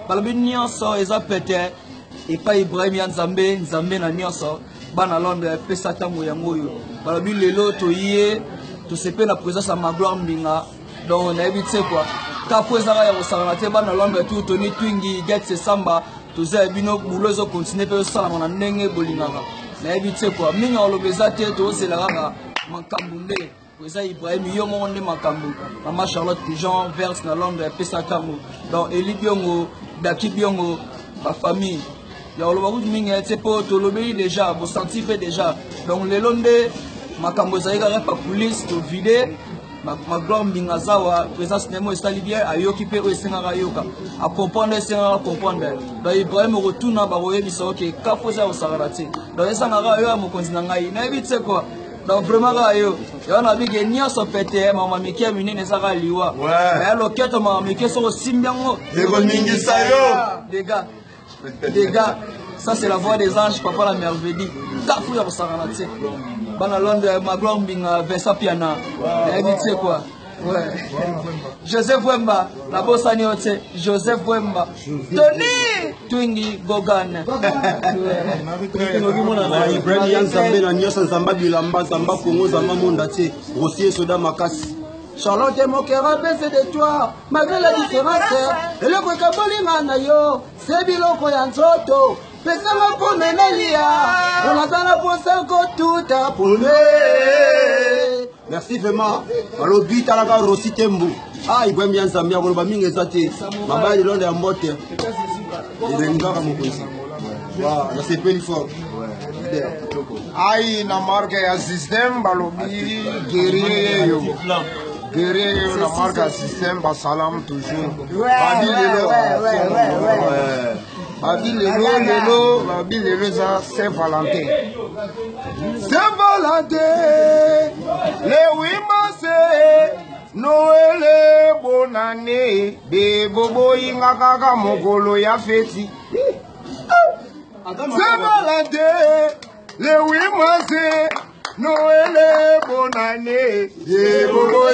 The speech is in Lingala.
balobi nyonso eza pete epai Ibrahim ya Nzambe na nyonso bana Londres pesa tango yango oyo balobi lelo toye tosepe na présence ya Magloire Mbinga donc nayebi tse quoi kapo ezaka ya kosala te bana Londres tout Tony Twingi Get Samba toza bino bulo ezo continuer pe osala na ndenge bolingaka nayebi tse quoi mingi olobeza te tozela kaka makambo nde eza Ibrahim yo mo nde makambo mama Charlotte Pigeon verse na Londres pesa tango donc Eli Biongo Daki Biongo ba famille ya oloba kutu mingi ete po tolobeli déjà bo senti fait déjà donc lelo nde makambo ezali kaka pa police to vide Magloire Mbinga zawa présence nemo estali bien ayoki pe o esengaka yoka a comprendre esengaka comprendre donc Ibrahim retourna ba oyebisa ok kafo za osakala te donc esangaka yo mokonzi na ngai na ebitse quoi donc vraiment ka yo na bige nyonso pete mama mike minene saka liwa mais loketo mama mike so simbiango eko mingi sayo des gars ça c'est la voix des anges papa la merveille kafo ya osakala te bana Londres Magloire Mbinga Vincent Piana ebitse quoi ouais Joseph Wemba la bosani ote Joseph Wemba Tony Twingi Gogan Ibrahim ya Nzambe na nyonso Nzamba bilamba Nzamba Kongo Nzamba monda te Rossier soda makasi Charlotte Mokera baisse de toi malgré la différence et le quoi kabolinga na yo c'est biloko ya nzoto pesama pour menelia on attend pour 5 tout à pour merci vraiment alobi talaka Rossi Tembo ah Ibrahim ya Nzambe akoloba mingi eza te mabaya de Londres ya mbote ebengaka mokonzi na sepeli fort ai na marque ya système balobi guerrier yo guerrier na marque ya système basalam toujours babi lelo eza Saint-Valentin le 8 mars Noël bonne année de bobo inga kaka mokolo ya feti Saint-Valentin le 8 mars Noël bonne année de bobo